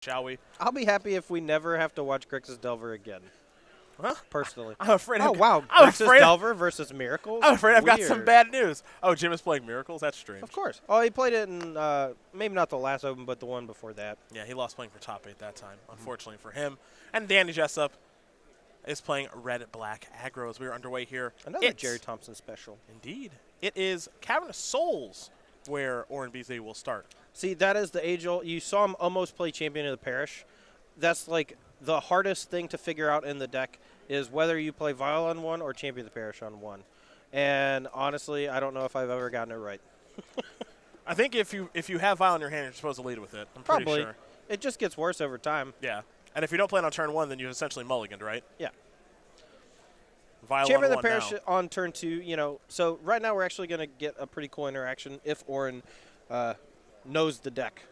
shall we? I'll be happy if we never have to watch Grixis Delver again. Huh? Personally. I'm afraid. Oh, wow. I'm Grixis afraid. Delver versus Miracles? I'm afraid I've got some Weird. bad news. Oh, Jim is playing Miracles? That's strange. Of course. Oh, he played it in maybe not the last Open, but the one before that. Yeah, he lost playing for top 8 that time, unfortunately for him. And Danny Jessup is playing red-black aggro as we are underway here. Another Jerry Thompson special. Indeed. It is Cavern of Souls where Oren Beasley will start. See, that is the age-old. You saw him almost play Champion of the Parish. That's like the hardest thing to figure out in the deck is whether you play Vial on one or Champion of the Parish on one. And honestly, I don't know if I've ever gotten it right. I think if you have Vial in your hand, you're supposed to lead with it. I'm pretty Probably. sure. It just gets worse over time. Yeah. And if you don't play it on turn 1, then you essentially mulliganed, right? Yeah. Vial Champion on of the one Parish now. on turn 2, you know, so right now we're actually going to get a pretty cool interaction if Oren knows the deck.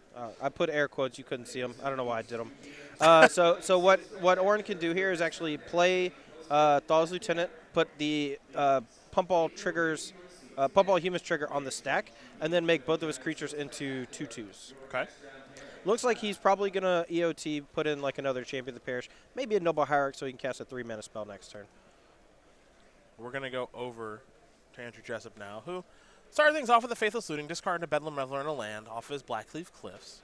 I put air quotes. You couldn't see them. I don't know why I did them. So what Oren can do here is actually play Thaw's Lieutenant, put the Pump All Humans trigger on the stack, and then make both of his creatures into 2/2s. Okay. Looks like he's probably going to EOT, put in like another Champion of the Parish, maybe a Noble Hierarch so he can cast a 3-mana spell next turn. We're going to go over to Andrew Jessup now, who started things off with a Faithless Looting, discarding a Bedlam Reveler and a land off of his Blackleaf Cliffs.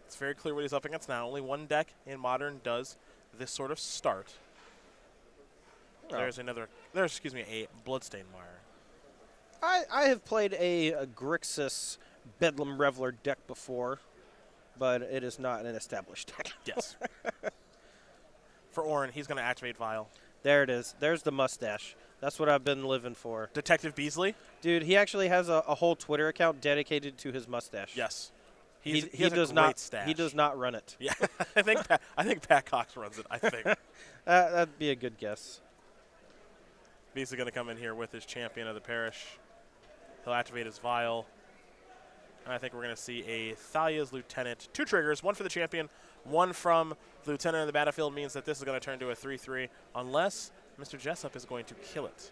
It's very clear what he's up against now. Only one deck in Modern does this sort of start. Oh. There's a Bloodstained Mire. I have played a Grixis Bedlam Reveler deck before, but it is not an established deck. Yes. For Oren, he's going to activate Vial. There it is. There's the mustache. That's what I've been living for. Detective Beasley? Dude, he actually has a whole Twitter account dedicated to his mustache. Yes. He has does a not. great stash. He does not run it. Yeah, I think Pat Cox runs it. I think That'd be a good guess. Beasley going to come in here with his Champion of the Parish. He'll activate his Vial, and I think we're going to see a Thalia's Lieutenant. 2 triggers, one for the Champion, one from the Lieutenant in the battlefield. Means that this is going to turn to a 3/3 unless Mr. Jessup is going to kill it.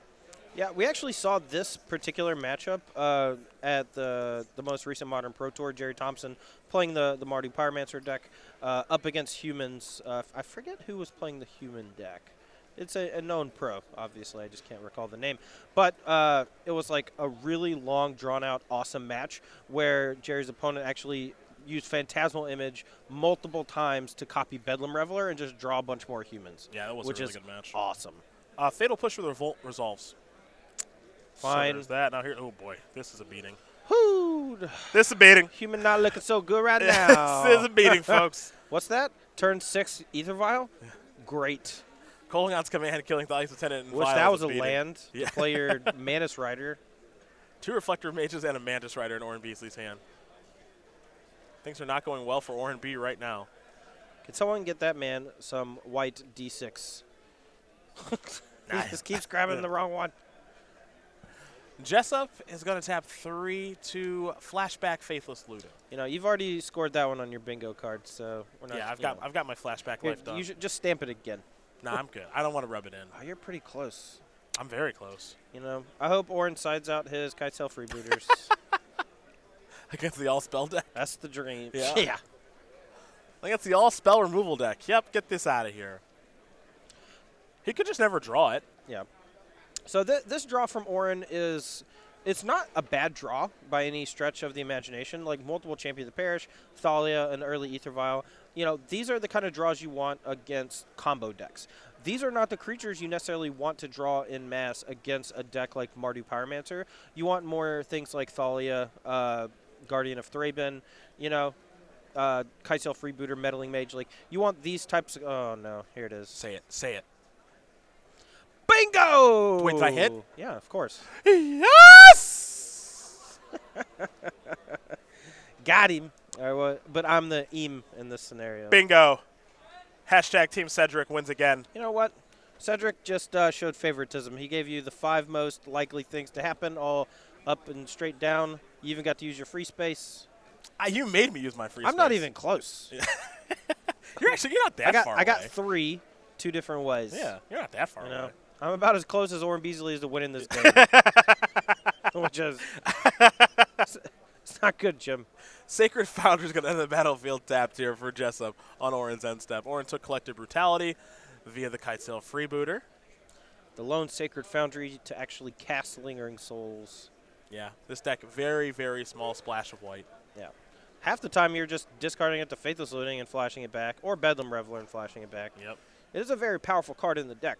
Yeah, we actually saw this particular matchup at the most recent Modern Pro Tour. Jerry Thompson playing the Mardu Pyromancer deck up against humans. I forget who was playing the human deck. It's a known pro, obviously. I just can't recall the name. But it was like a really long, drawn-out, awesome match where Jerry's opponent actually used Phantasmal Image multiple times to copy Bedlam Reveler and just draw a bunch more humans. Yeah, that was a really good match. Awesome. Fatal Push with Revolt resolves. Fine. So there's that. Now here, oh boy, this is a beating. Whoo! This is a beating. Human not looking so good right now. This is a beating, folks. What's that? Turn 6 Ether Vial? Great. Kolaghan's Command, killing Thalia's Lieutenant. And Wish Vial that was a beating. land to play your Mantis Rider. 2 Reflector Mages and a Mantis Rider in Oren Beasley's hand. Things are not going well for Oren B right now. Can someone get that man some white D6? He just keeps grabbing the wrong one. Jessup is going to tap 3 to Flashback Faithless Looting. You know, you've already scored that one on your bingo card, so we're not. Yeah, you know. I've got my Flashback Here, life done. you should just stamp it again. Nah, I'm good. I don't want to rub it in. Oh, you're pretty close. I'm very close. You know, I hope Oren sides out his Kitesail Freebooters. Against the all-spell deck? That's the dream. Yeah. Yeah. Against the all-spell removal deck. Yep, get this out of here. He could just never draw it. Yeah. So this draw from Oren it's not a bad draw by any stretch of the imagination. Like multiple Champion of the Parish, Thalia, and early Ether Vial. You know, these are the kind of draws you want against combo decks. These are not the creatures you necessarily want to draw in mass against a deck like Mardu Pyromancer. You want more things like Thalia, Guardian of Thraben, you know, Kitesail Freebooter, Meddling Mage. Like, you want these types of... Oh, no. Here it is. Say it. Say it. Bingo! Wait, did I hit? Yeah, of course. Yes! Got him. But I'm the eam in this scenario. Bingo. Hashtag Team Cedric wins again. You know what? Cedric just showed favoritism. He gave you the 5 most likely things to happen, all up and straight down. You even got to use your free space. You made me use my free space. I'm not even close. You're not that far away. I got 3, 2 different ways. Yeah, you're not that far You know? away. I'm about as close as Oren Beasley is to winning this game. Which is It's not good, Jim. Sacred Foundry is going to enter the battlefield tapped here for Jessup on Oren's end step. Oren took Collective Brutality via the Kitesail Freebooter. The lone Sacred Foundry to actually cast Lingering Souls. Yeah, this deck, very, very small splash of white. Yeah. Half the time you're just discarding it to Faithless Looting and flashing it back, or Bedlam Reveler and flashing it back. Yep. It is a very powerful card in the deck.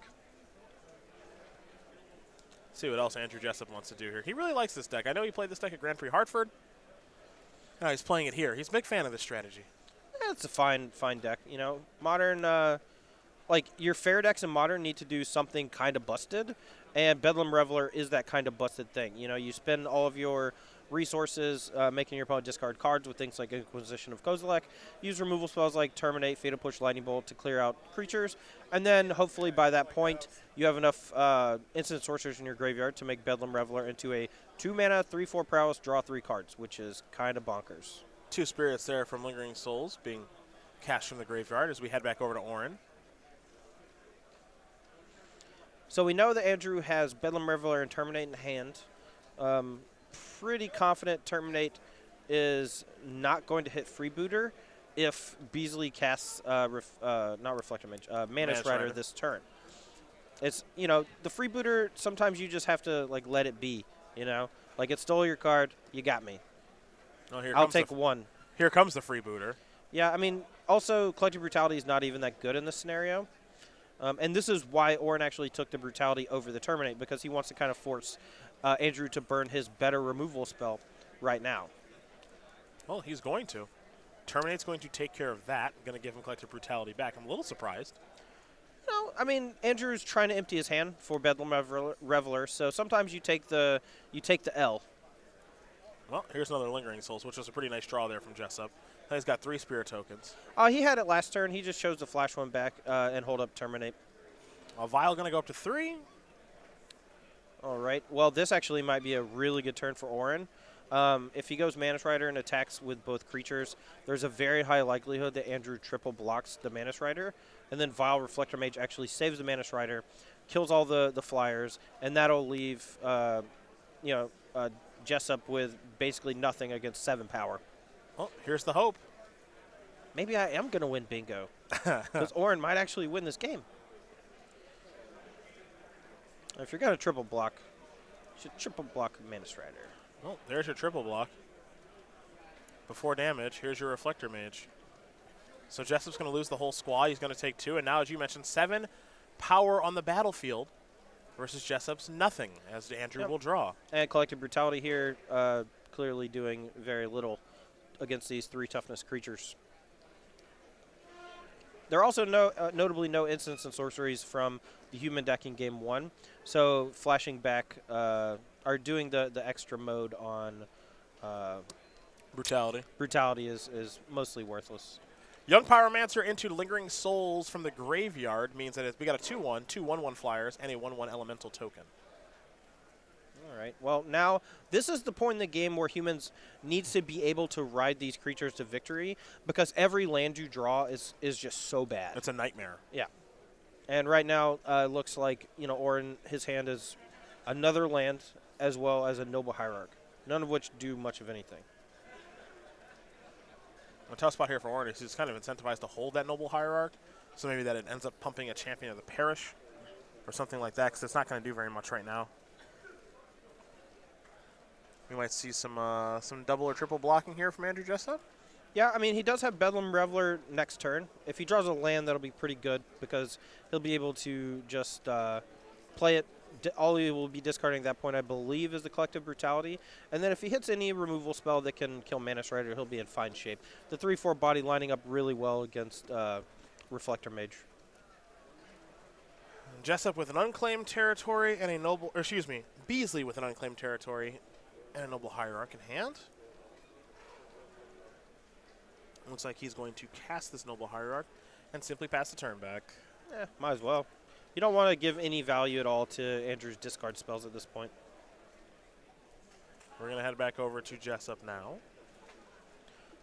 See what else Andrew Jessup wants to do here. He really likes this deck. I know he played this deck at Grand Prix Hartford. Now he's playing it here. He's a big fan of this strategy. Yeah, it's a fine deck. You know, Modern, like your fair decks in Modern need to do something kind of busted, and Bedlam Reveler is that kind of busted thing. You know, you spend all of your resources making your opponent discard cards with things like Inquisition of Kozilek, use removal spells like Terminate, Fatal Push, Lightning Bolt to clear out creatures, and then hopefully by that point you have enough instant sorcerers in your graveyard to make Bedlam Reveler into a 2-mana, 3/4 prowess, draw 3 cards, which is kind of bonkers. 2 spirits there from Lingering Souls being cast from the graveyard as we head back over to Oren. So we know that Andrew has Bedlam Reveler and Terminate in hand. Pretty confident Terminate is not going to hit Freebooter if Beasley casts not Reflector Mage, Mana Strider this turn. It's, you know, the Freebooter, sometimes you just have to like let it be, you know? Like it stole your card, you got me. Oh, I'll take one. Here comes the Freebooter. Yeah, I mean, also Collective Brutality is not even that good in this scenario. And this is why Oren actually took the Brutality over the Terminate, because he wants to kind of force Andrew to burn his better removal spell right now. Well, he's going to. Terminate's going to take care of that. Going to give him Collective Brutality back. I'm a little surprised. No, I mean, Andrew's trying to empty his hand for Bedlam Reveler, so sometimes you take the L. Well, here's another Lingering Souls, which was a pretty nice draw there from Jessup. Now he's got 3 Spirit tokens. He had it last turn. He just chose to flash one back and hold up Terminate. Vial going to go up to 3. All right. Well, this actually might be a really good turn for Oren. If he goes Mana Strider and attacks with both creatures, there's a very high likelihood that Andrew triple blocks the Mana Strider, and then Vile Reflector Mage actually saves the Mana Strider, kills all the flyers, and that'll leave Jessup with basically nothing against 7 power. Well, here's the hope. Maybe I am going to win bingo, because Oren might actually win this game. If you're going to triple block, you should triple block Mana Strider. Well, there's your triple block. Before damage, here's your Reflector Mage. So Jessup's going to lose the whole squad. He's going to take 2. And now, as you mentioned, 7 power on the battlefield versus Jessup's nothing, as Andrew will draw. And Collective Brutality here, clearly doing very little against these 3 toughness creatures. There are also notably no instants and sorceries from the human deck in Game 1. So flashing back are doing the extra mode on Brutality is mostly worthless. Young Pyromancer into Lingering Souls from the graveyard means that we got a 2/1, 2 1/1 flyers, and a 1/1 elemental token. All right. Well, now this is the point in the game where humans needs to be able to ride these creatures to victory, because every land you draw is just so bad. It's a nightmare. Yeah. And right now, looks like, you know, Oren, his hand is another land as well as a Noble Hierarch, none of which do much of anything. A tough spot here for Oren is he's kind of incentivized to hold that Noble Hierarch, so maybe that it ends up pumping a Champion of the Parish or something like that, because it's not going to do very much right now. We might see some double or triple blocking here from Andrew Jessup. Yeah, I mean, he does have Bedlam Reveler next turn. If he draws a land, that'll be pretty good, because he'll be able to just play it. All he will be discarding at that point, I believe, is the Collective Brutality. And then if he hits any removal spell that can kill Mana Strider, he'll be in fine shape. The 3/4 body lining up really well against Reflector Mage. Jessup with an unclaimed territory and a noble, or excuse me, Beasley with an unclaimed territory and a Noble Hierarch in hand. Looks like he's going to cast this Noble Hierarch and simply pass the turn back. Might as well. You don't want to give any value at all to Andrew's discard spells at this point. We're going to head back over to Jessup now.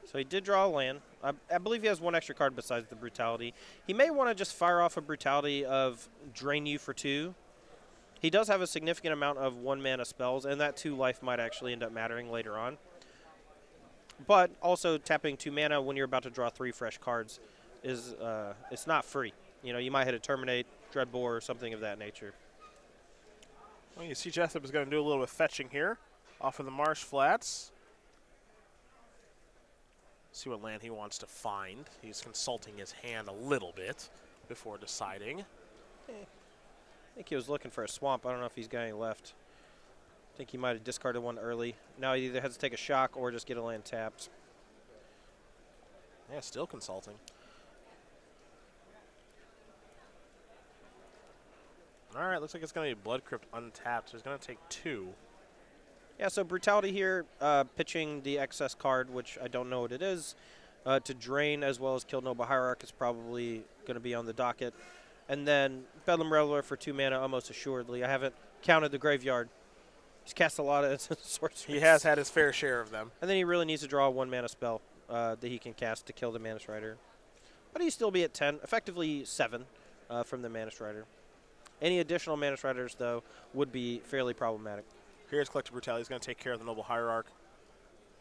So he did draw a land. I believe he has 1 extra card besides the Brutality. He may want to just fire off a Brutality of drain you for 2. He does have a significant amount of 1-mana spells, and that 2 life might actually end up mattering later on. But also tapping 2 mana when you're about to draw 3 fresh cards is it's not free. You know, you might hit a Terminate, Dreadbore, or something of that nature. Well, you see Jessup is going to do a little bit of fetching here off of the Marsh Flats. See what land he wants to find. He's consulting his hand a little bit before deciding. I think he was looking for a swamp. I don't know if he's got any left. I think he might have discarded one early. Now he either has to take a shock or just get a land tapped. Yeah, still consulting. All right, looks like it's going to be Blood Crypt untapped, so he's going to take 2. Yeah, so Brutality here, pitching the excess card, which I don't know what it is, to drain as well as kill Noble Hierarch is probably going to be on the docket. And then Bedlam Reveler for 2 mana almost assuredly. I haven't counted the graveyard. He's cast a lot of sorceries. He has had his fair share of them. And then he really needs to draw a 1 mana spell that he can cast to kill the Mana Strider. But he'd still be at 10, effectively 7 from the Mana Strider. Any additional Mana Striders, though, would be fairly problematic. Here's Collective Brutality. He's going to take care of the Noble Hierarch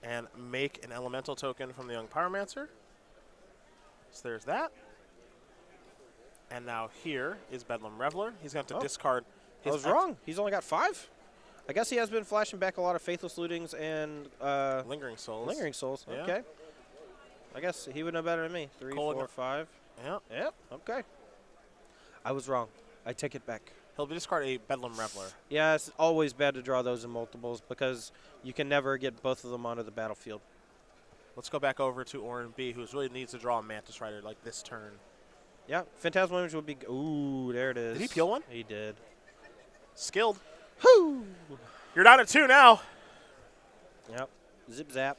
and make an elemental token from the Young Pyromancer. So there's that. And now here is Bedlam Reveler. He's going to have to discard his... I was wrong. He's only got 5? I guess he has been flashing back a lot of Faithless Lootings and... Lingering Souls. Lingering Souls, Yeah. okay. I guess he would know better than me. 3, 4, 5. Yeah. Yep, okay. I was wrong. I take it back. He'll discard a Bedlam Reveler. Yeah, it's always bad to draw those in multiples because you can never get both of them onto the battlefield. Let's go back over to Orin B, who really needs to draw a Mantis Rider like this turn. Yeah, Phantasmal Image would be... Ooh, there it is. Did he peel one? He did. Skilled. Whoo! You're down at 2 now. Yep. Zip zap.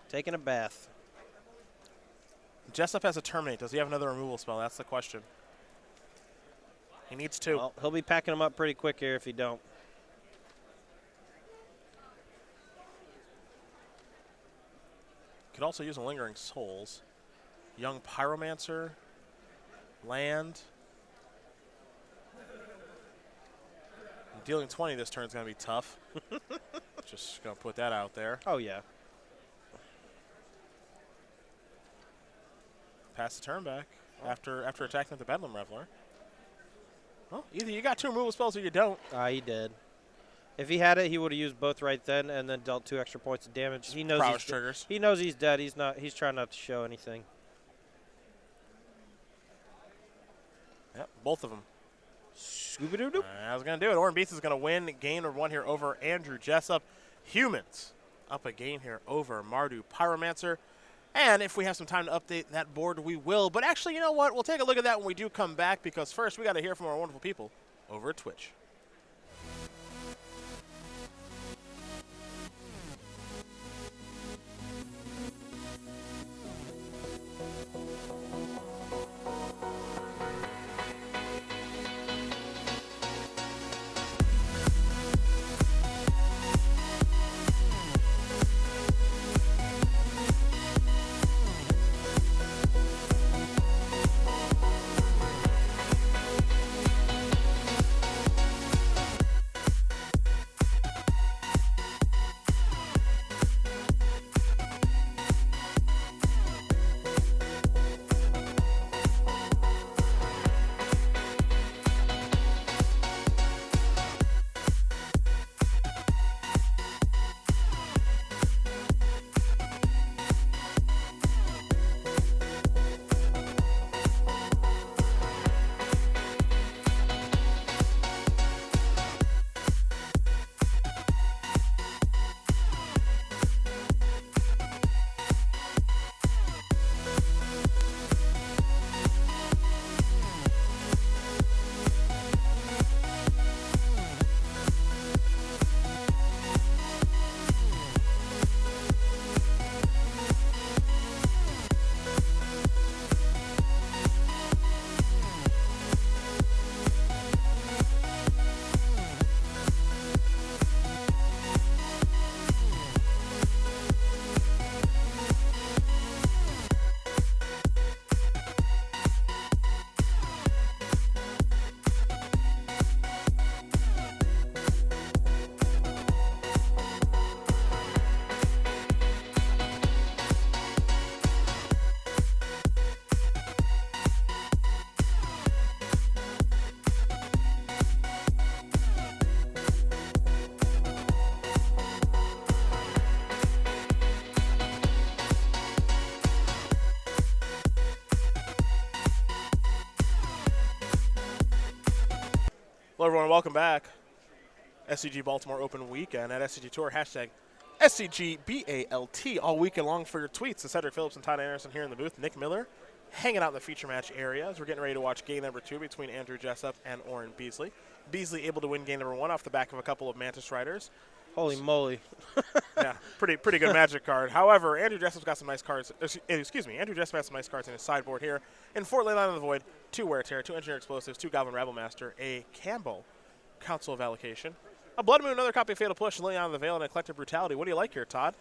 Taking a bath. Jessup has a Terminate. Does he have another removal spell? That's the question. He needs 2. Well, he'll be packing them up pretty quick here if he don't. Could also use a Lingering Souls. Young Pyromancer. Land. Dealing 20 this turn is going to be tough. Just going to put that out there. Oh, yeah. Pass the turn back after attacking with the Bedlam Reveler. Well, either you got 2 removal spells or you don't. He did. If he had it, he would have used both right then and then dealt 2 extra points of damage. He knows Prowess triggers. He knows he's dead. He's not. He's trying not to show anything. Yep, both of them. Scooby-Doo-Doo. I was going to do it. Orin Beast is going to win game of 1 here over Andrew Jessup. Humans up a game here over Mardu Pyromancer. And if we have some time to update that board, we will. But actually, you know what? We'll take a look at that when we do come back, because first we got to hear from our wonderful people over at Twitch. Hello, everyone. Welcome back. SCG Baltimore Open Weekend at SCG Tour. Hashtag SCGBALT all weekend long for your tweets. So Cedric Phillips and Todd Anderson here in the booth. Nick Miller hanging out in the feature match area as we're getting ready to watch game number 2 between Andrew Jessup and Oren Beasley. Beasley able to win game number 1 off the back of a couple of Mantis Riders. Holy moly. Yeah, pretty good Magic card. However, Andrew Jessup's got some nice cards. Andrew Jessup has some nice cards in his sideboard here. In Fort Leyland of the Void, 2 Wear Tear, 2 Engineer Explosives, 2 Goblin Rabble Master, a Campbell Council of Allocation, a Blood Moon, another copy of Fatal Push, Liliana of the Veil, and a Collective Brutality. What do you like here, Todd?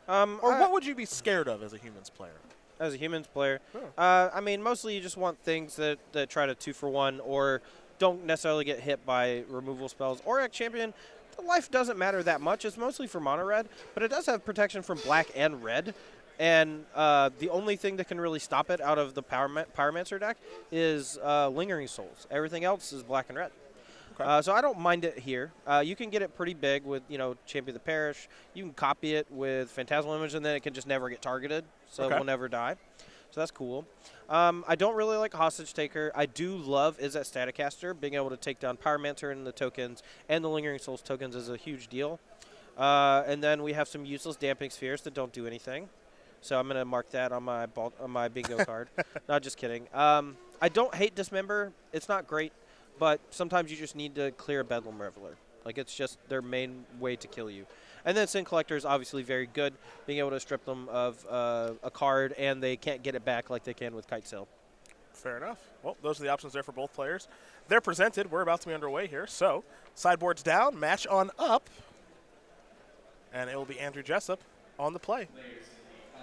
Or what would you be scared of as a Humans player? As a Humans player? Sure. I mean, mostly you just want things that try to 2-for-1 or don't necessarily get hit by removal spells. Auric Champion, the life doesn't matter that much. It's mostly for mono red, but it does have protection from black and red. And the only thing that can really stop it out of the Pyromancer deck is Lingering Souls. Everything else is black and red. Okay. So I don't mind it here. You can get it pretty big with, Champion of the Parish. You can copy it with Phantasmal Image, and then it can just never get targeted, so it will never die. So that's cool. I don't really like Hostage Taker. I do love Izzet Staticaster. Being able to take down Pyromancer and the tokens and the Lingering Souls tokens is a huge deal. And then we have some useless Damping Spheres that don't do anything. So I'm going to mark that on my bingo card. Not just kidding. I don't hate Dismember. It's not great. But sometimes you just need to clear a Bedlam Reveler. Like, it's just their main way to kill you. And then Sin Collector is obviously very good, being able to strip them of a card, and they can't get it back like they can with Kite Sail. Fair enough. Well, those are the options there for both players. They're presented. We're about to be underway here. So, sideboard's down, match on up. And it will be Andrew Jessup on the play.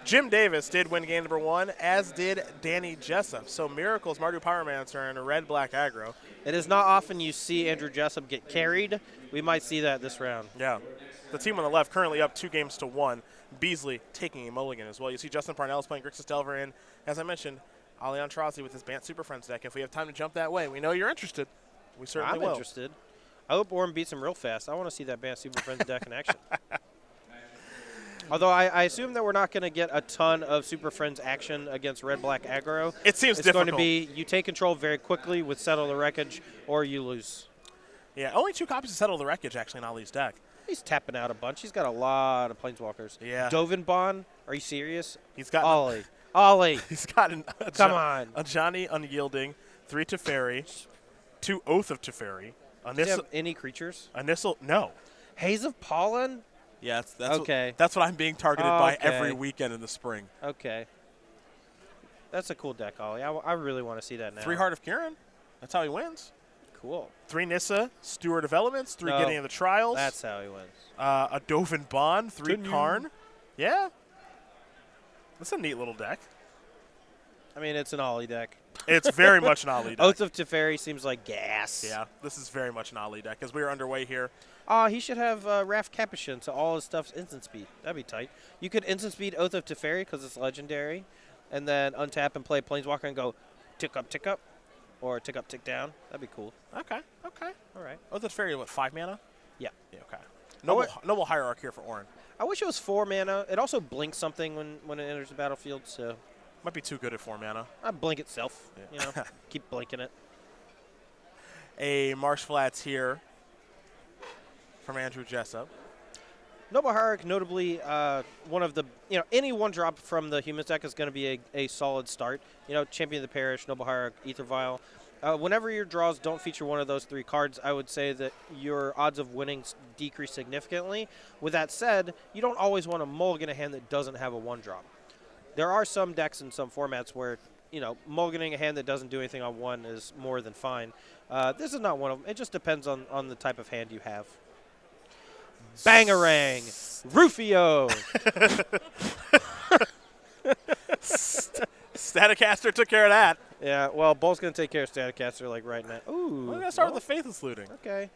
Jim Davis did win game number 1, as did Danny Jessup. So Miracles, Mardu Pyromancer, and a red-black aggro. It is not often you see Andrew Jessup get carried. We might see that this round. Yeah. The team on the left currently up 2-1. Beasley taking a mulligan as well. You see Justin Parnell is playing Grixis Delver, and as I mentioned, Aintrazi with his Bant Super Friends deck. If we have time to jump that way, we know you're interested. We certainly will. I'm interested. I hope Oren beats him real fast. I want to see that Bant Super Friends deck in action. Although I assume that we're not going to get a ton of Super Friends action against red-black aggro. It seems it's difficult. Going to be you take control very quickly with Settle the Wreckage, or you lose. Yeah, only 2 copies of Settle the Wreckage actually in Ali's deck. He's tapping out a bunch. He's got a lot of Planeswalkers. Yeah. Dovin, are you serious? He's got Ollie. He's got Come on. A Johnny Unyielding, 3 Teferi, 2 Oath of Teferi. Does he have any creatures? No. Haze of Pollen? Yeah, that's okay. That's what I'm being targeted by every weekend in the spring. Okay. That's a cool deck, Ollie. I really want to see that now. 3 Heart of Kieran. That's how he wins. Cool. 3 Nissa, Steward of Elements, 3 Getting in the Trials. That's how he wins. A Dovin Bond, 3 Karn. Yeah. That's a neat little deck. I mean, it's an Ollie deck. It's very much an Ollie deck. Oath of Teferi seems like gas. Yeah, this is very much an Ollie deck as we are underway here. He should have Wrath Capuchin, so all his stuff's instant speed. That'd be tight. You could instant speed Oath of Teferi because it's legendary, and then untap and play Planeswalker and go tick up, or tick up, tick down. That'd be cool. Okay. All right. Oath of Teferi, what, 5 mana? Yeah. Okay. Noble Hierarch here for Oren. I wish it was 4 mana. It also blinks something when it enters the battlefield, so. Might be too good at 4 mana. I'd blink itself, keep blinking it. A Marsh Flats here from Andrew Jessup. Noble Hierarch, notably one of the, any 1-drop from the Humans deck is going to be a solid start. Champion of the Parish, Noble Hierarch, Aether Vial. Whenever your draws don't feature one of those 3 cards, I would say that your odds of winning decrease significantly. With that said, you don't always want to mulligan a hand that doesn't have a 1-drop. There are some decks in some formats where, mulliganing a hand that doesn't do anything on 1 is more than fine. This is not one of them. It just depends on the type of hand you have. Bangarang! Rufio! Staticaster took care of that. Yeah, well, Bull's going to take care of Staticaster right now. Ooh. We're going to start with the Faithless Looting. Okay.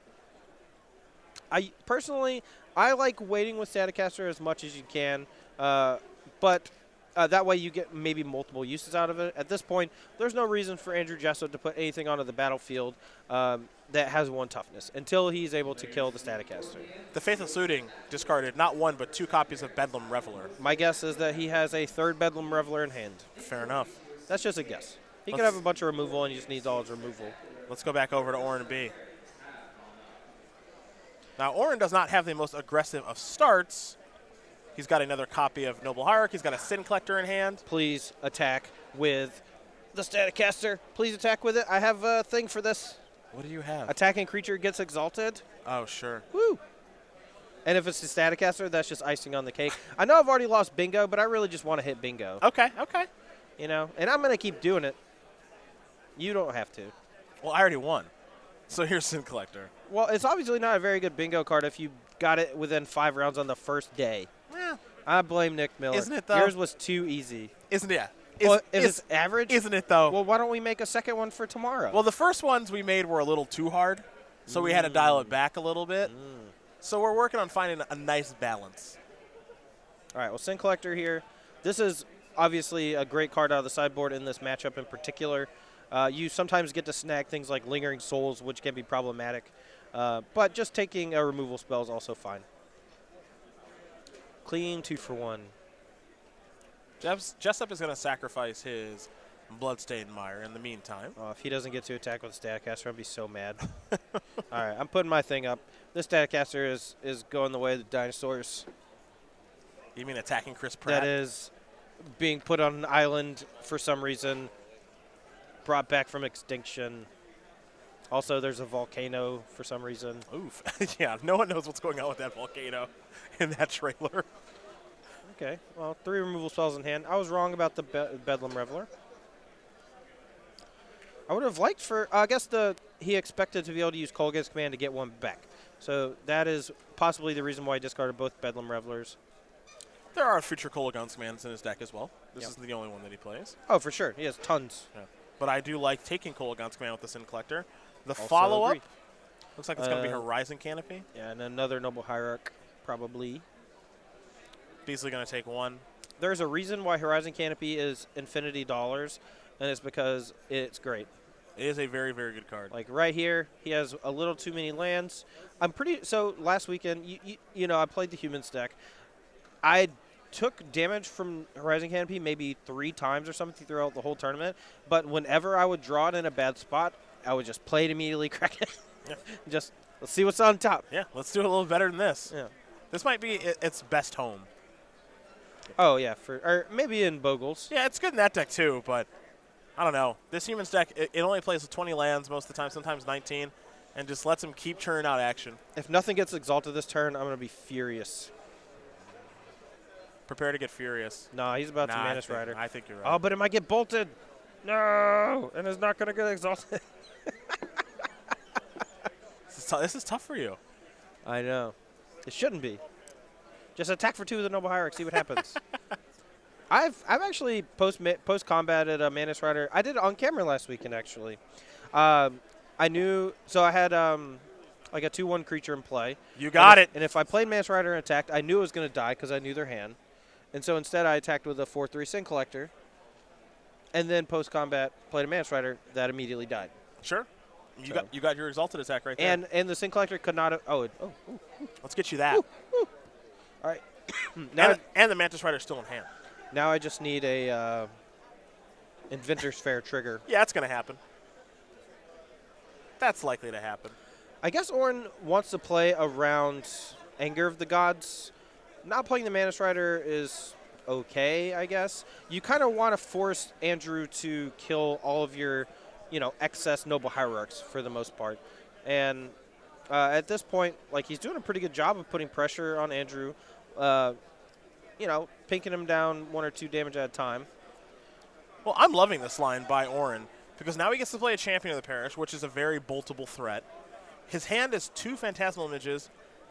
Personally, I like waiting with Staticaster as much as you can, but that way you get maybe multiple uses out of it. At this point, there's no reason for Andrew Jessup to put anything onto the battlefield that has 1 toughness until he's able to kill the Staticaster. The Faithless Looting discarded not 1 but 2 copies of Bedlam Reveler. My guess is that he has a 3rd Bedlam Reveler in hand. Fair enough. That's just a guess. He could have a bunch of removal and he just needs all his removal. Let's go back over to Oren B. Now, Oren does not have the most aggressive of starts. He's got another copy of Noble Hierarch. He's got a Sin Collector in hand. Please attack with the Staticaster. Please attack with it. I have a thing for this. What do you have? Attacking creature gets exalted. Oh, sure. Woo! And if it's the Staticaster, that's just icing on the cake. I know I've already lost bingo, but I really just want to hit bingo. Okay. You know, and I'm going to keep doing it. You don't have to. Well, I already won. So here's Sin Collector. Well, it's obviously not a very good bingo card if you got it within 5 rounds on the first day. Yeah. I blame Nick Miller. Isn't it, though? Yours was too easy. Isn't it? Well, if it's average? Isn't it, though? Well, why don't we make a second one for tomorrow? Well, the first ones we made were a little too hard, so we had to dial it back a little bit. So we're working on finding a nice balance. All right, well, Sin Collector here. This is obviously a great card out of the sideboard in this matchup in particular. You sometimes get to snag things like Lingering Souls, which can be problematic. But just taking a removal spell is also fine. Clean 2 for 1. Jessup is going to sacrifice his Bloodstained Mire in the meantime. Oh, if he doesn't get to attack with Staticaster, I'd be so mad. All right, I'm putting my thing up. This Staticaster is going the way of the dinosaurs. You mean attacking Chris Pratt? That is being put on an island for some reason, brought back from extinction. Also, there's a volcano for some reason. Oof. Yeah, no one knows what's going on with that volcano in that trailer. Okay, well, 3 removal spells in hand. I was wrong about the Bedlam Reveler. I would have liked for, I guess he expected to be able to use Kolaghan's Command to get one back. So that is possibly the reason why I discarded both Bedlam Revelers. There are future Kolaghan's Commands in his deck as well. This isn't the only one that he plays. Oh, for sure. He has tons. Yeah. But I do like taking Kolaghan's Command with the Sin Collector. The Also follow-up agree. looks like it's going to be Horizon Canopy. Yeah, and another Noble Hierarch, probably. Beasley going to take 1. There's a reason why Horizon Canopy is infinity dollars, and it's because it's great. It is a very, very good card. Like right here, he has a little too many lands. So last weekend, you know, I played the Humans deck. I took damage from Horizon Canopy maybe 3 times or something throughout the whole tournament, but whenever I would draw it in a bad spot, I would just play it immediately, crack it. Yeah. Just, let's see what's on top. Yeah, let's do it a little better than this. Yeah. This might be its best home. Oh, yeah, or maybe in Bogles. Yeah, it's good in that deck too, but I don't know. This Humans deck, it only plays with 20 lands most of the time, sometimes 19, and just lets him keep churning out action. If nothing gets exalted this turn, I'm going to be furious. Prepare to get furious. No, he's about to Mantis Rider. I think you're right. Oh, but it might get bolted. No, and it's not going to get exalted. This is tough for you. I know. It shouldn't be. Just attack for 2 with the Noble Hierarch, see what happens. I've actually post combated a Mantis Rider. I did it on camera last weekend actually. I knew, so I had like a 2/1 creature in play. You got it. And if I played Mantis Rider and attacked, I knew it was going to die because I knew their hand. And so instead I attacked with a 4/3 Sin Collector. And then post combat played a Mantis Rider that immediately died. Sure. You got your exalted attack right there. And the Sin Collector could not have. Let's get you that. All right. and the Mantis Rider's still in hand. Now I just need a Inventor's Fair trigger. Yeah, that's going to happen. That's likely to happen. I guess Oren wants to play around Anger of the Gods. Not playing the Mantis Rider is okay, I guess. You kind of want to force Andrew to kill all of your, excess Noble Hierarchs for the most part. And at this point, like, he's doing a pretty good job of putting pressure on Andrew. Pinking him down 1 or 2 damage at a time. Well, I'm loving this line by Oren because now he gets to play a Champion of the Parish, which is a very boltable threat. His hand is 2 Phantasmal Images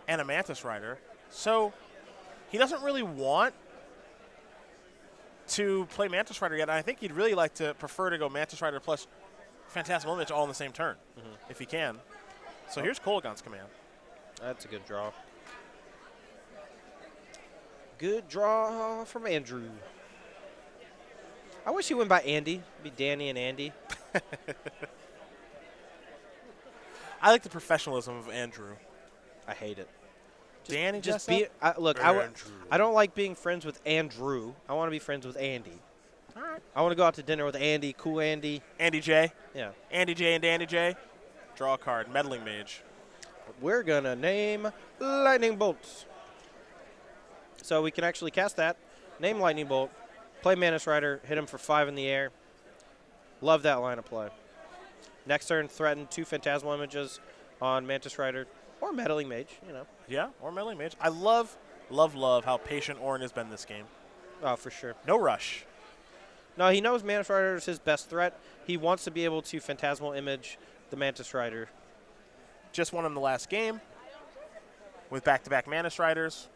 and a Mantis Rider, so he doesn't really want to play Mantis Rider yet. I think he'd really like to prefer to go Mantis Rider plus Phantasmal Image all in the same turn, if he can. So here's Kolaghan's Command. That's a good draw. Good draw from Andrew. I wish he went by Andy. It'd be Danny and Andy. I like the professionalism of Andrew. I hate it. Danny, just Jessup? I don't like being friends with Andrew. I want to be friends with Andy. All right. I want to go out to dinner with Andy, cool Andy. Andy J. Yeah. Andy J and Danny J. Draw a card. Meddling Mage. We're going to name Lightning Bolts. So we can actually cast that, name Lightning Bolt, play Mantis Rider, hit him for 5 in the air. Love that line of play. Next turn, threaten 2 Phantasmal images on Mantis Rider or Meddling Mage, you know. Yeah, or Meddling Mage. I love how patient Orin has been this game. Oh, for sure. No rush. No, he knows Mantis Rider is his best threat. He wants to be able to Phantasmal image the Mantis Rider. Just won him the last game with back-to-back Mantis Riders.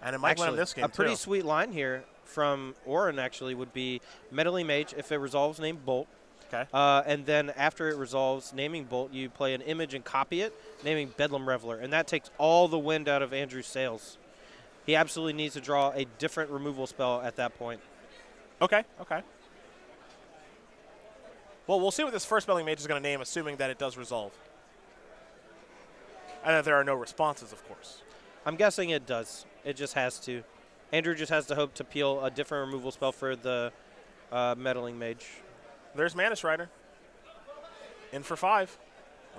And it might win him this game, a pretty sweet line here from Orin, actually, would be Meddling Mage. If it resolves, name Bolt. Okay. And then after it resolves, naming Bolt, you play an image and copy it, naming Bedlam Reveler. And that takes all the wind out of Andrew's sails. He absolutely needs to draw a different removal spell at that point. Okay. Well, we'll see what this first Meddling Mage is going to name, assuming that it does resolve. And that there are no responses, of course. I'm guessing it does. It just has to. Andrew just has to hope to peel a different removal spell for the Meddling Mage. There's Mantis Rider. In for 5.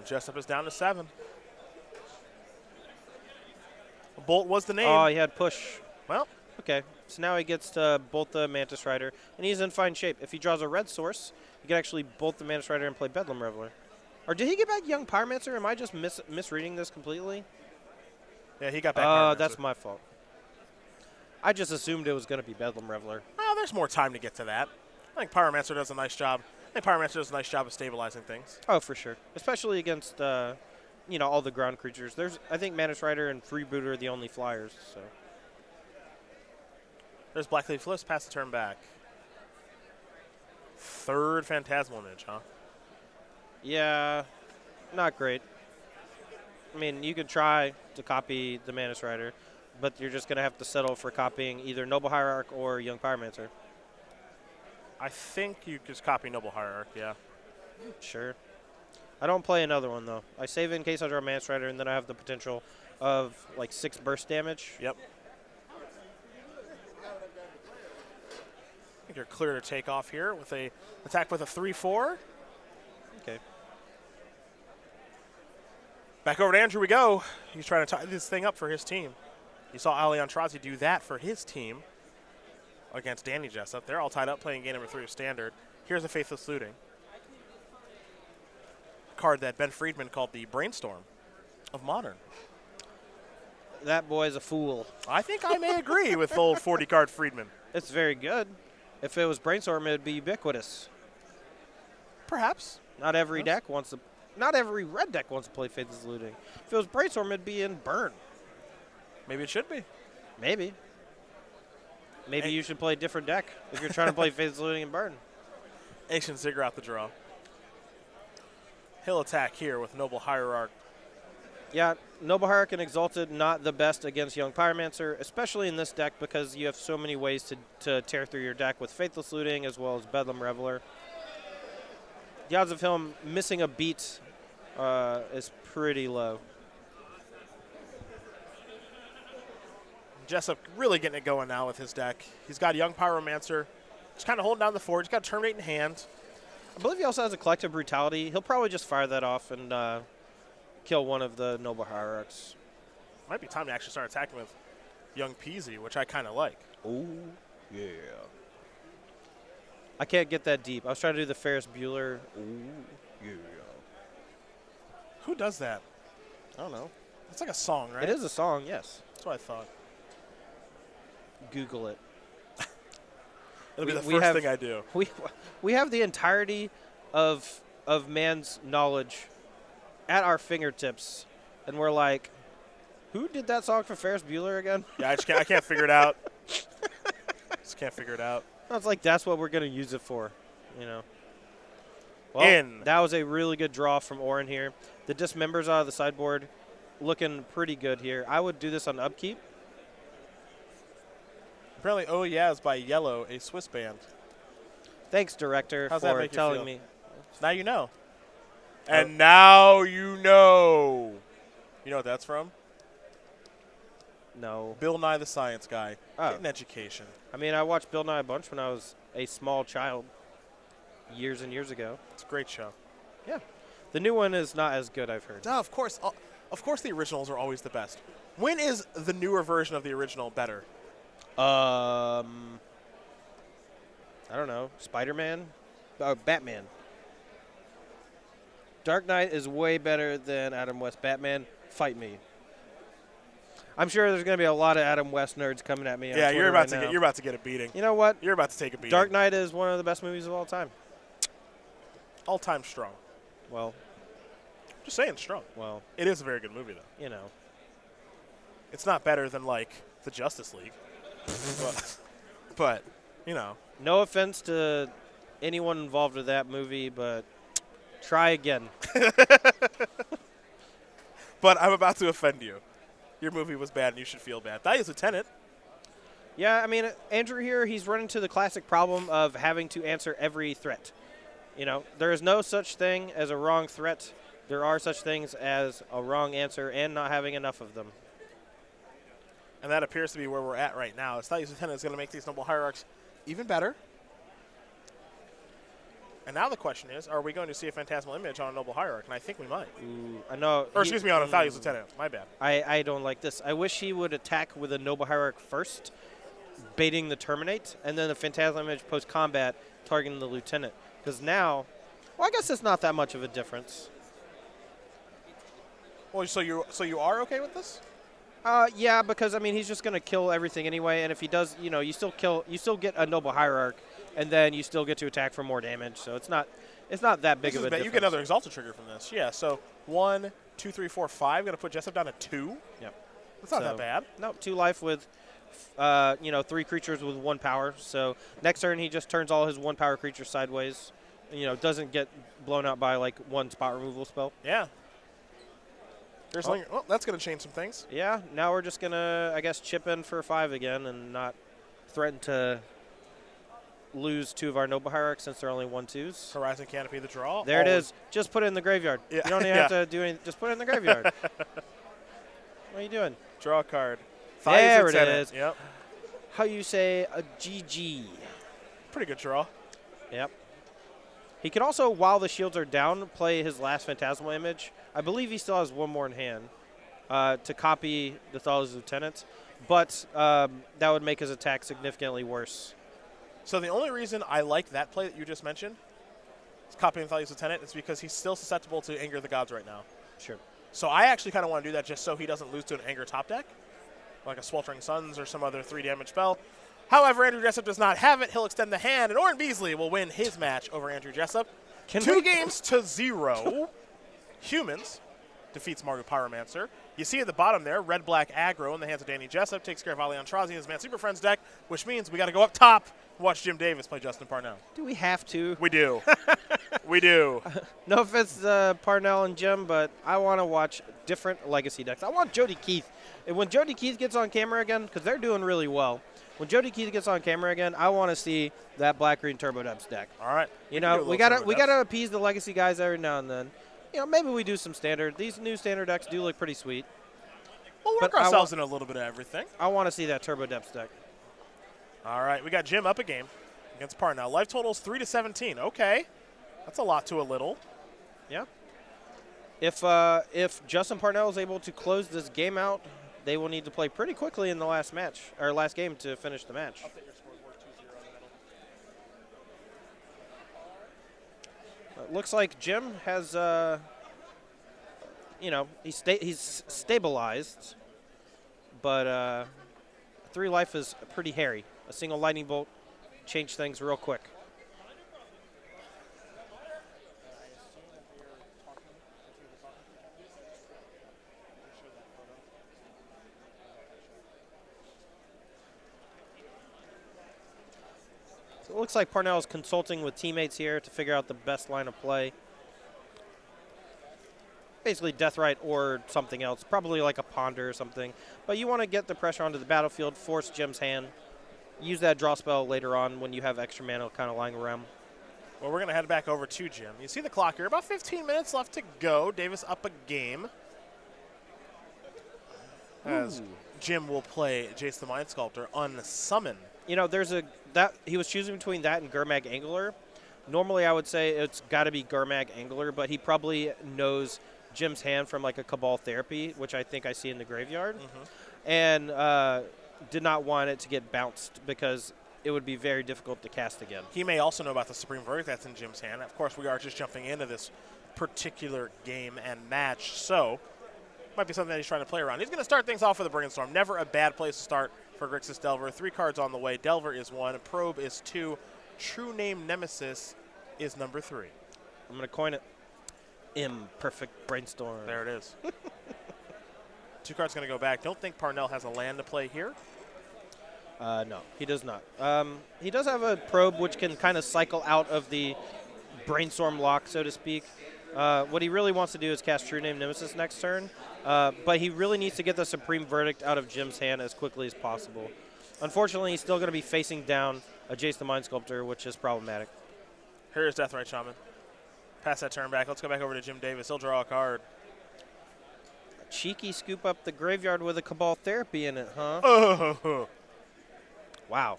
Jessup is down to 7. Bolt was the name. Oh, he had push. Well. Okay, so now he gets to bolt the Mantis Rider, and he's in fine shape. If he draws a red source, he can actually bolt the Mantis Rider and play Bedlam Reveler. Or did he get back Young Pyromancer? Am I just misreading this completely? Yeah, he got back Oh, that's my fault. I just assumed it was going to be Bedlam Reveler. Oh, there's more time to get to that. I think Pyromancer does a nice job. Of stabilizing things. Oh, for sure. Especially against, all the ground creatures. I think Mantis Rider and Freebooter are the only flyers, so. There's Blackleaf List, pass the turn back. 3rd Phantasmal image, huh? Yeah, not great. I mean, you could try to copy the Mantis Rider, but you're just going to have to settle for copying either Noble Hierarch or Young Pyromancer. I think you just copy Noble Hierarch, yeah. Sure. I don't play another one, though. I save it in case I draw a Mantis Rider, and then I have the potential of, 6 burst damage. Yep. I think you're clear to take off here with a attack with a 3/4. Okay. Back over to Andrew we go. He's trying to tie this thing up for his team. You saw Aintrazi do that for his team against Danny Jessup. They're all tied up playing game number 3 of Standard. Here's a Faithless Looting. A card that Ben Friedman called the Brainstorm of Modern. That boy's a fool. I think I may agree with old 40-card Friedman. It's very good. If it was Brainstorm, it would be ubiquitous. Perhaps. Not every red deck wants to play Faithless Looting. If it was Brainstorm, it'd be in Burn. Maybe it should be. Maybe you should play a different deck if you're trying to play Faithless Looting and Burn. Ancient Ziggurat out the draw. He'll attack here with Noble Hierarch. Yeah, Noble Hierarch and Exalted, not the best against Young Pyromancer, especially in this deck because you have so many ways to tear through your deck with Faithless Looting as well as Bedlam Reveler. The odds of him missing a beat is pretty low. Jessup really getting it going now with his deck. He's got Young Pyromancer. Just kind of holding down the fort. He's got Terminate in hand. I believe he also has a Collective Brutality. He'll probably just fire that off and kill one of the Noble Hierarchs. Might be time to actually start attacking with Young Peasy, which I kind of like. Oh, yeah. I can't get that deep. I was trying to do the Ferris Bueller. Ooh, yeah. Who does that? I don't know. It's like a song, right? It is a song, yes. That's what I thought. Google it. It'll be the first thing I do. We have the entirety of man's knowledge at our fingertips, and we're like, who did that song for Ferris Bueller again? Yeah, I can't figure it out. Just can't figure it out. It's like that's what we're going to use it for, Well, that was a really good draw from Orin here. The Dismembers out of the sideboard looking pretty good here. I would do this on upkeep. Apparently, Oh Yeah is by Yellow, a Swiss band. Thanks, director, for telling me. Now you know. And now you know. You know what that's from? No. Bill Nye the Science Guy. Oh. Get an education. I mean, I watched Bill Nye a bunch when I was a small child years and years ago. It's a great show. Yeah. The new one is not as good, I've heard. Oh, of course. Of course the originals are always the best. When is the newer version of the original better? I don't know. Spider-Man? Batman. Dark Knight is way better than Adam West Batman. Fight me. I'm sure there's going to be a lot of Adam West nerds coming at me. Yeah, on you're Twitter about right to you're about to get a beating. You know what? You're about to take a beating. Dark Knight is one of the best movies of all time. All time strong. Well, just saying strong. Well, it is a very good movie though. You know, it's not better than like the Justice League, but you know. No offense to anyone involved with that movie, but try again. But I'm about to offend you. Your movie was bad and you should feel bad. Thalia's Lieutenant. Yeah, I mean, Andrew here, he's run into the classic problem of having to answer every threat. You know, there is no such thing as a wrong threat. There are such things as a wrong answer and not having enough of them. And that appears to be where we're at right now. Thalia's Lieutenant is going to make these Noble Hierarchs even better. And now the question is, are we going to see a Phantasmal Image on a Noble Hierarch? And I think we might. Ooh, I know. Or excuse me, on a Thalia's Lieutenant. My bad. I don't like this. I wish he would attack with a Noble Hierarch first, baiting the Terminate, and then the Phantasmal Image post-combat targeting the Lieutenant. Because now, well, I guess it's not that much of a difference. Well, so you are okay with this? Yeah, because I mean he's just going to kill everything anyway, and if he does, you know, you still get a Noble Hierarch, and then you still get to attack for more damage. So it's not that big of a difference. You get another Exalted trigger from this. Yeah. So 1, 2, 3, 4, 5. Going to put Jessup down to 2. Yep. That's not that bad. No, 2 life with, 3 creatures with 1 power. So next turn he just turns all his 1 power creatures sideways. You know, doesn't get blown out by like 1 spot removal spell. Yeah. Well, that's going to change some things. Yeah. Now we're just gonna, I guess, chip in for 5 again and not threaten to lose 2 of our Noble Hierarchs since they're only 1/2s. Horizon Canopy, the draw. There it is. Just put it in the graveyard. Yeah. You don't even have to do anything. Just put it in the graveyard. What are you doing? Draw a card. There it is. Yep. How you say a GG? Pretty good draw. Yep. He can also, while the shields are down, play his last Phantasmal Image. I believe he still has 1 more in hand to copy the Thalia's Lieutenant, but that would make his attack significantly worse. So the only reason I like that play that you just mentioned, copying Thalia's Lieutenant, is because he's still susceptible to Anger of the Gods right now. Sure. So I actually kind of want to do that just so he doesn't lose to an Anger top deck, like a Sweltering Suns or some other 3-damage spell. However, Andrew Jessup does not have it. He'll extend the hand, and Oren Beasley will win his match over Andrew Jessup. 2 games to 0. Humans defeats Maru Pyromancer. You see at the bottom there, red-black aggro in the hands of Danny Jessup takes care of Aintrazi in his Man Super Friends deck, which means we got to go up top and watch Jim Davis play Justin Parnell. Do we have to? We do. We do. No offense to Parnell and Jim, but I want to watch different Legacy decks. I want Jody Keith. And when Jody Keith gets on camera again, because they're doing really well, when Jody Keith gets on camera again, I want to see that black-green Turbo Depths deck. All right. You know, we gotta appease the Legacy guys every now and then. You know, maybe we do some standard. These new standard decks do look pretty sweet. We'll work ourselves in a little bit of everything. I want to see that Turbo Depths deck. All right, we got Jim up a game against Parnell. Life total's 3-17. Okay, that's a lot to a little. Yeah. If Justin Parnell is able to close this game out, they will need to play pretty quickly in the last game to finish the match. It looks like Jim has, he's stabilized, but 3 life is pretty hairy. A single lightning bolt changed things real quick. So it looks like Parnell is consulting with teammates here to figure out the best line of play. Basically Deathrite or something else, probably like a Ponder or something. But you want to get the pressure onto the battlefield, force Jim's hand, use that draw spell later on when you have extra mana kind of lying around. Well, we're going to head back over to Jim. You see the clock here, about 15 minutes left to go. Davis up a game. As Jim will play Jace the Mind Sculptor unsummon. You know, he was choosing between that and Gurmag Angler. Normally I would say it's got to be Gurmag Angler, but he probably knows Jim's hand from like a Cabal Therapy, which I think I see in the graveyard, Mm-hmm. and did not want it to get bounced because it would be very difficult to cast again. He may also know about the Supreme Verdict that's in Jim's hand. Of course, we are just jumping into this particular game and match, so might be something that he's trying to play around. He's going to start things off with a Brainstorm. Never a bad place to start for Grixis Delver. 3 cards on the way. Delver is 1. Probe is 2. True Name Nemesis is number 3. I'm going to coin it. Imperfect Brainstorm. There it is. 2 cards going to go back. Don't think Parnell has a land to play here. No, he does not. He does have a Probe, which can kind of cycle out of the Brainstorm lock, so to speak. What he really wants to do is cast True Name Nemesis next turn, but he really needs to get the Supreme Verdict out of Jim's hand as quickly as possible. Unfortunately, he's still going to be facing down a Jace the Mind Sculptor, which is problematic. Here's Deathrite Shaman. Pass that turn back. Let's go back over to Jim Davis. He'll draw a card. A cheeky scoop up the graveyard with a Cabal Therapy in it, huh? Oh. Wow.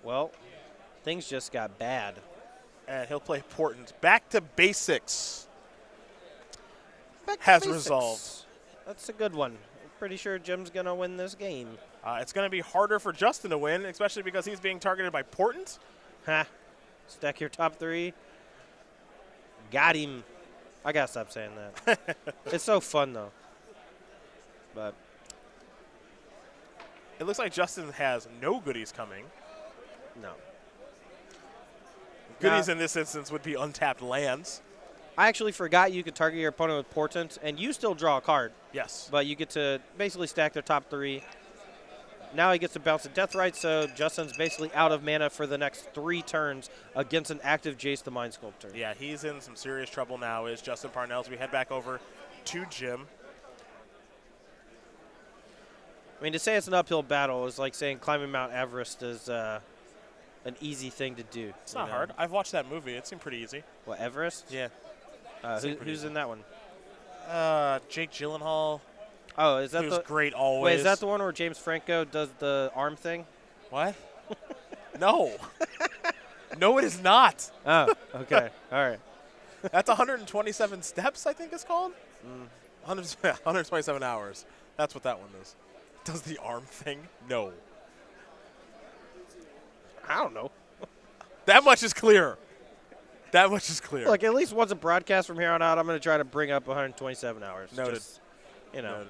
Well, things just got bad. And he'll play Portent. Back to basics. Back to Has basics. resolved. That's a good one. I'm pretty sure Jim's going to win this game. It's going to be harder for Justin to win, especially because he's being targeted by Portent. Ha. Stack your top 3. Got him. I got to stop saying that. It's so fun, though. But it looks like Justin has no goodies coming. no. Goodies in this instance would be untapped lands. I actually forgot you could target your opponent with Portent, and you still draw a card. Yes. But you get to basically stack their top 3. Now he gets to bounce a Deathrite, so Justin's basically out of mana for the next 3 turns against an active Jace the Mind Sculptor. Yeah, he's in some serious trouble now, is Justin Parnell. As we head back over to Jim. I mean, to say it's an uphill battle is like saying climbing Mount Everest is an easy thing to do. It's not hard. I've watched that movie. It seemed pretty easy. What, Everest? Yeah. Who's in that one? Jake Gyllenhaal. Oh, is that who's the great always. Wait, is that the one where James Franco does the arm thing? What? No. No, it is not. Oh, okay. All right. That's 127 steps, I think it's called. 127 hours. That's what that one is. Does the arm thing? No. I don't know. That much is clear. That much is clear. Look, at least once a broadcast from here on out, I'm going to try to bring up 127 hours. Noted. Just, you know. Noted.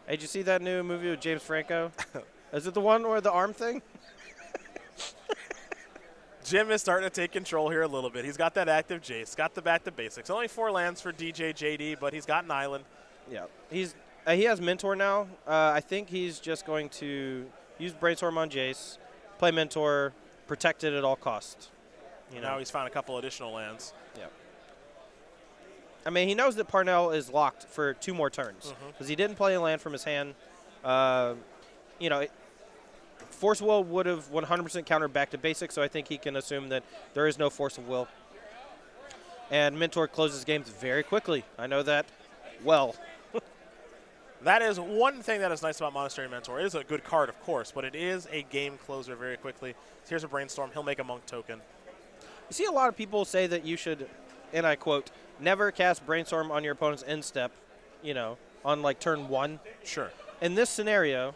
Hey, did you see that new movie with James Franco? Is it the one where the arm thing? Jim is starting to take control here a little bit. He's got that active Jace, got the back to basics. Only 4 lands for DJ JD, but he's got an island. Yeah. He has Mentor now. I think he's just going to use Brainstorm on Jace, play Mentor, protect it at all costs. You know? Now he's found a couple additional lands. Yeah. I mean, he knows that Parnell is locked for 2 more turns because he didn't play a land from his hand. You know, Force of Will would have 100% countered back to basics, so I think he can assume that there is no Force of Will. And Mentor closes games very quickly. I know that well. That is one thing that is nice about Monastery Mentor. It is a good card, of course, but it is a game closer very quickly. So here's a Brainstorm. He'll make a Monk token. You see a lot of people say that you should, and I quote, never cast Brainstorm on your opponent's end step, you know, on like turn 1. Sure. In this scenario,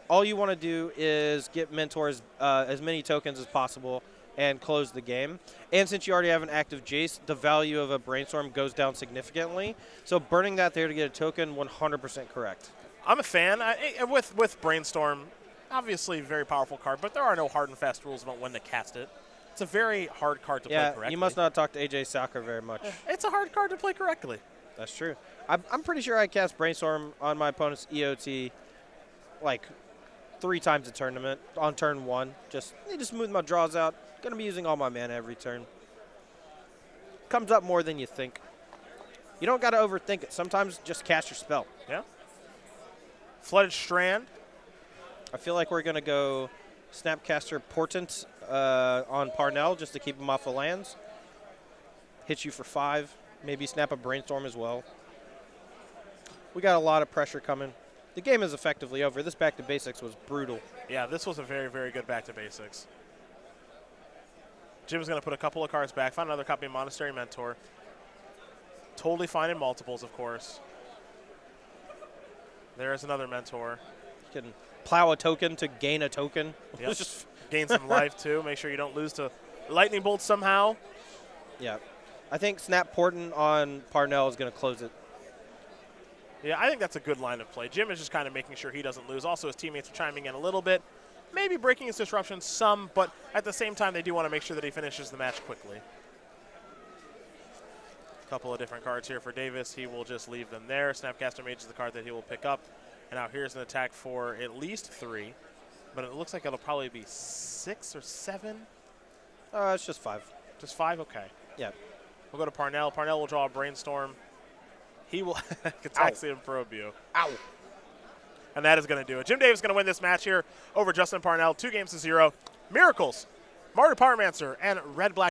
all you want to do is get Mentors as many tokens as possible and close the game. And since you already have an active Jace, the value of a Brainstorm goes down significantly. So burning that there to get a token, 100% correct. I'm a fan. With Brainstorm, obviously very powerful card, but there are no hard and fast rules about when to cast it. It's a very hard card to play correctly. Yeah, you must not talk to AJ Soccer very much. It's a hard card to play correctly. That's true. I'm pretty sure I cast Brainstorm on my opponent's EOT like 3 times a tournament on turn 1. Just smooth my draws out. Going to be using all my mana every turn. Comes up more than you think. You don't got to overthink it. Sometimes just cast your spell. Yeah. Flooded Strand. I feel like we're going to go Snapcaster Portent on Parnell just to keep him off the lands. Hit you for 5. Maybe snap a Brainstorm as well. We got a lot of pressure coming. The game is effectively over. This back to basics was brutal. Yeah, this was a very, very good back to basics. Jim's going to put a couple of cards back, find another copy of Monastery Mentor. Totally fine in multiples, of course. There's another mentor. You can plow a token to gain a token. Yep. Gain some life, too. Make sure you don't lose to lightning bolt somehow. Yeah. I think Snap Portent on Parnell is going to close it. Yeah, I think that's a good line of play. Jim is just kind of making sure he doesn't lose. Also, his teammates are chiming in a little bit. Maybe breaking his disruption some, but at the same time, they do want to make sure that he finishes the match quickly. A couple of different cards here for Davis. He will just leave them there. Snapcaster Mage is the card that he will pick up. And now here's an attack for at least 3, but it looks like it'll probably be 6 or 7. It's just 5. Just 5? Okay. Yeah. We'll go to Parnell. Parnell will draw a Brainstorm. He will Gataxian Probe you. Ow. And that is going to do it. Jim Davis is going to win this match here over Justin Parnell, 2-0. Miracles, Mario Pyromancer, and Red Black.